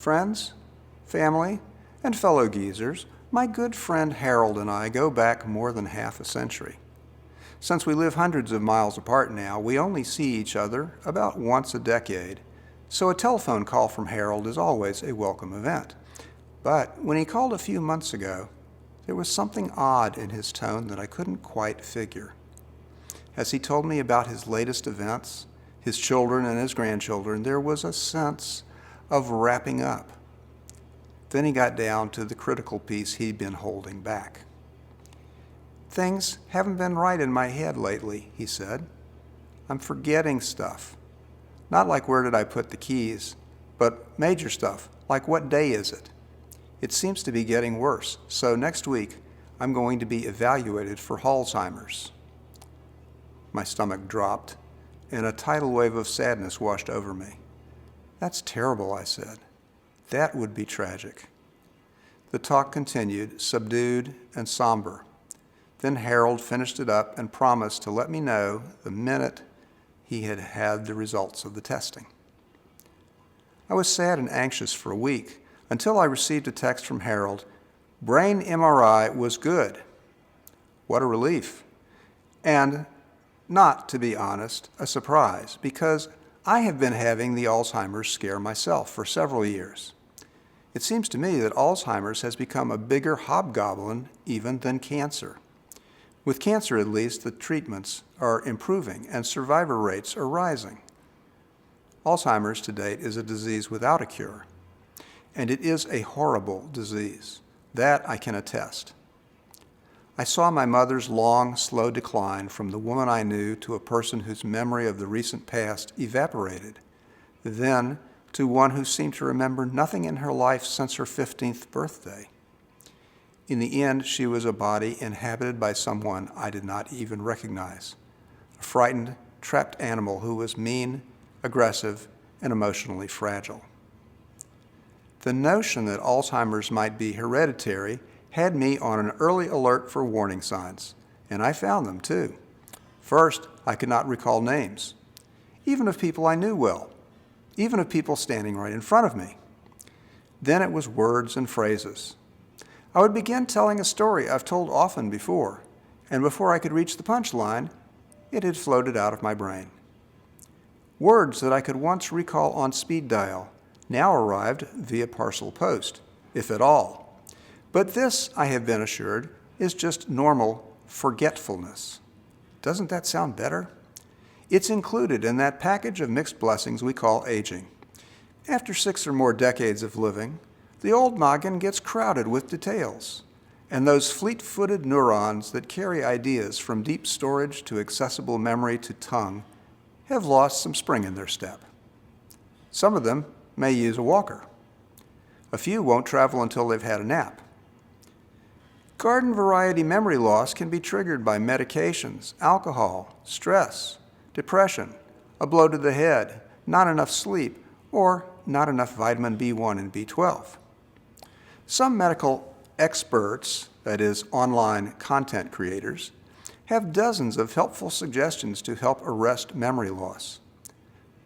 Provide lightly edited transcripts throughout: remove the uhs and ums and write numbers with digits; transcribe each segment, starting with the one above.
Friends, family, and fellow geezers, my good friend Harold and I go back more than half a century. Since we live hundreds of miles apart now, we only see each other about once a decade, so a telephone call from Harold is always a welcome event. But when he called a few months ago, there was something odd in his tone that I couldn't quite figure. As he told me about his latest events, his children and his grandchildren, there was a sense of wrapping up. Then he got down to the critical piece he'd been holding back. "Things haven't been right in my head lately," he said. "I'm forgetting stuff. Not like where did I put the keys, but major stuff, like what day is it? It seems to be getting worse, so next week I'm going to be evaluated for Alzheimer's." My stomach dropped, and a tidal wave of sadness washed over me. "That's terrible," I said. "That would be tragic." The talk continued, subdued and somber. Then Harold finished it up and promised to let me know the minute he had had the results of the testing. I was sad and anxious for a week until I received a text from Harold. Brain MRI was good. What a relief. And, not to be honest, a surprise, because I have been having the Alzheimer's scare myself for several years. It seems to me that Alzheimer's has become a bigger hobgoblin even than cancer. With cancer, at least, the treatments are improving and survivor rates are rising. Alzheimer's to date is a disease without a cure, and it is a horrible disease. That I can attest. I saw my mother's long, slow decline from the woman I knew to a person whose memory of the recent past evaporated, then to one who seemed to remember nothing in her life since her 15th birthday. In the end, she was a body inhabited by someone I did not even recognize, a frightened, trapped animal who was mean, aggressive, and emotionally fragile. The notion that Alzheimer's might be hereditary had me on an early alert for warning signs, and I found them too. First, I could not recall names, even of people I knew well, even of people standing right in front of me. Then it was words and phrases. I would begin telling a story I've told often before, and before I could reach the punchline, it had floated out of my brain. Words that I could once recall on speed dial now arrived via parcel post, if at all. But this, I have been assured, is just normal forgetfulness. Doesn't that sound better? It's included in that package of mixed blessings we call aging. After 6 or more decades of living, the old noggin gets crowded with details, and those fleet-footed neurons that carry ideas from deep storage to accessible memory to tongue have lost some spring in their step. Some of them may use a walker. A few won't travel until they've had a nap. Garden variety memory loss can be triggered by medications, alcohol, stress, depression, a blow to the head, not enough sleep, or not enough vitamin B1 and B12. Some medical experts, that is, online content creators, have dozens of helpful suggestions to help arrest memory loss.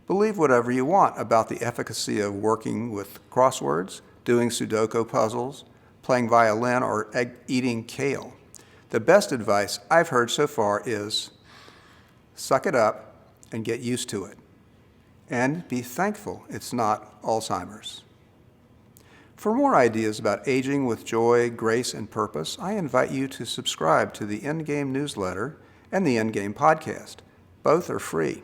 Believe whatever you want about the efficacy of working with crosswords, doing Sudoku puzzles, playing violin, or eating kale. The best advice I've heard so far is suck it up and get used to it. And be thankful it's not Alzheimer's. For more ideas about aging with joy, grace, and purpose, I invite you to subscribe to the Endgame newsletter and the Endgame podcast. Both are free.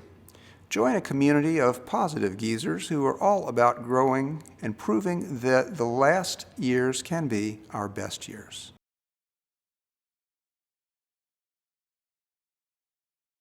Join a community of positive geezers who are all about growing and proving that the last years can be our best years.